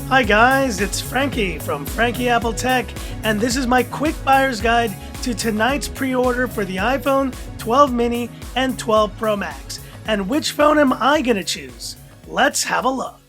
Hi guys, it's Frankie from Frankie Apple Tech, and this is my quick buyer's guide to tonight's pre-order for the iPhone 12 mini and 12 Pro Max. And which phone am I gonna choose? Let's have a look.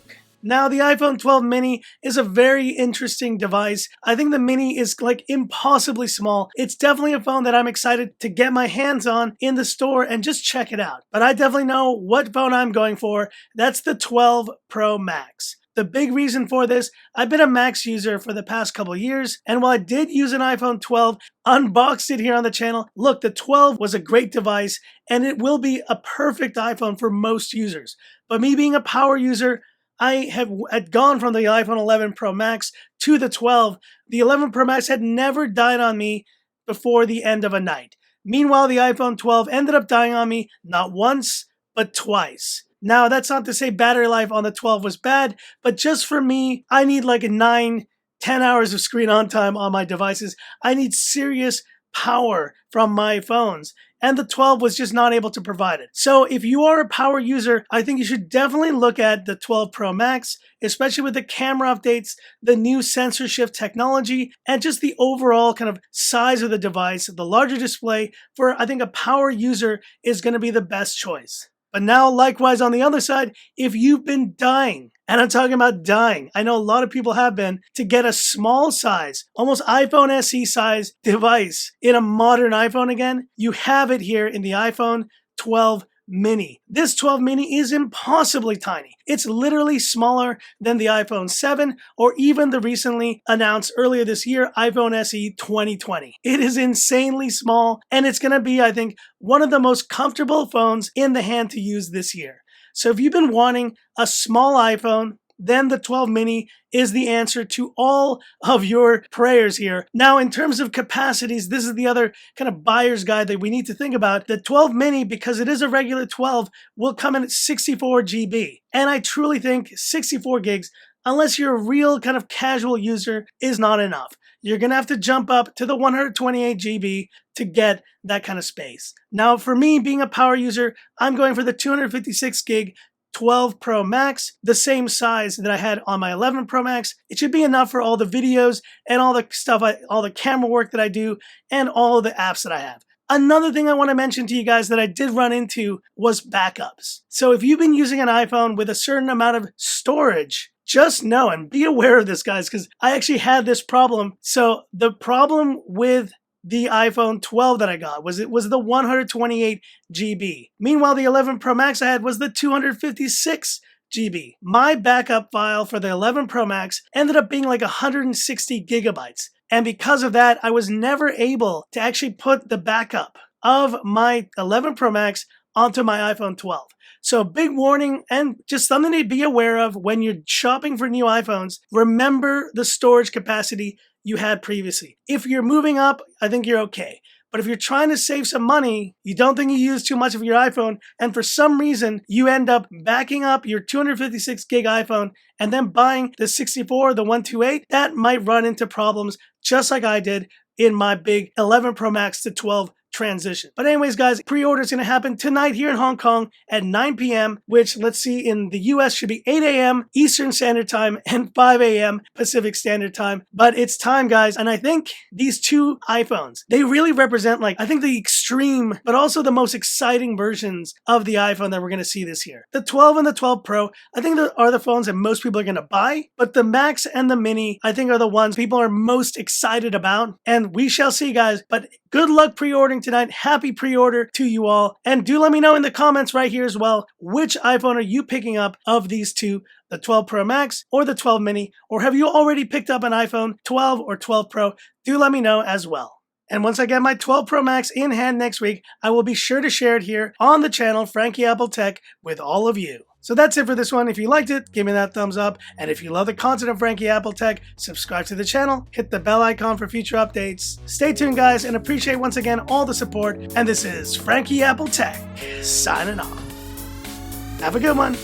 Now, the iPhone 12 mini is a very interesting device. I think the mini is like impossibly small. It's definitely a phone that I'm excited to get my hands on in the store and just check it out. But I definitely know what phone I'm going for. That's the 12 Pro Max. The big reason for this, I've been a Max user for the past couple years, and while I did use an iPhone 12, unboxed it here on the channel, look, the 12 was a great device, and it will be a perfect iPhone for most users. But me being a power user, I had gone from the iPhone 11 Pro Max to the 12. The 11 Pro Max had never died on me before the end of a night. Meanwhile, the iPhone 12 ended up dying on me not once, but twice. Now, that's not to say battery life on the 12 was bad, but just for me, I need like 9-10 hours of screen on time on my devices. I need serious power from my phones, and the 12 was just not able to provide it. So if you are a power user, I think you should definitely look at the 12 Pro Max, especially with the camera updates, the new sensor shift technology, and just the overall kind of size of the device. The larger display for, I think, a power user is going to be the best choice. But now, likewise, on the other side, if you've been dying, and I'm talking about dying, I know a lot of people have been, to get a small size, almost iPhone SE size device in a modern iPhone again, you have it here in the iPhone 12 mini. This 12 mini is impossibly tiny. It's literally smaller than the iPhone 7 or even the recently announced earlier this year iPhone SE 2020. It is insanely small, and it's going to be, I think, one of the most comfortable phones in the hand to use this year. So if you've been wanting a small iPhone, then the 12 mini is the answer to all of your prayers here. Now, in terms of capacities, this is the other kind of buyer's guide that we need to think about. The 12 mini, because it is a regular 12, will come in at 64 GB. And I truly think 64 gigs, unless you're a real kind of casual user, is not enough. You're going to have to jump up to the 128 GB to get that kind of space. Now, for me, being a power user, I'm going for the 256 gig 12 Pro Max, the same size that I had on my 11 Pro Max. It should be enough for all the videos and all the stuff, all the camera work that I do and all the apps that I have. Another thing I want to mention to you guys that I did run into was backups. So if you've been using an iPhone with a certain amount of storage, just know and be aware of this, guys, because I actually had this problem. So the problem with the iPhone 12 that I got was it was the 128 GB. Meanwhile, the 11 Pro Max I had was the 256 GB. My backup file for the 11 Pro Max ended up being like 160 gigabytes. And because of that, I was never able to actually put the backup of my 11 Pro Max onto my iPhone 12. So big warning and just something to be aware of when you're shopping for new iPhones. Remember the storage capacity you had previously. If you're moving up, I think you're okay. But if you're trying to save some money, you don't think you use too much of your iPhone, and for some reason you end up backing up your 256 gig iPhone and then buying the 64, the 128, that might run into problems just like I did in my big 11 Pro Max to 12 transition. But anyways, guys, pre-order is going to happen tonight here in Hong Kong at 9 p.m., which, let's see, in the US should be 8 a.m. Eastern Standard Time and 5 a.m. Pacific Standard Time. But it's time, guys, and I think these two iPhones, they really represent, like, I think the extreme, but also the most exciting versions of the iPhone that we're going to see this year. The 12 and the 12 Pro, I think are the phones that most people are going to buy, but the Max and the Mini, I think, are the ones people are most excited about, and we shall see, guys. But good luck pre-ordering tonight. Happy pre-order to you all. And do let me know in the comments right here as well, which iPhone are you picking up of these two, the 12 Pro Max or the 12 mini? Or have you already picked up an iPhone 12 or 12 Pro? Do let me know as well. And once I get my 12 Pro Max in hand next week, I will be sure to share it here on the channel, Frankie Apple Tech, with all of you. So that's it for this one. If you liked it, give me that thumbs up. And if you love the content of Frankie Apple Tech, subscribe to the channel, hit the bell icon for future updates. Stay tuned, guys, and appreciate once again all the support. And this is Frankie Apple Tech, signing off. Have a good one.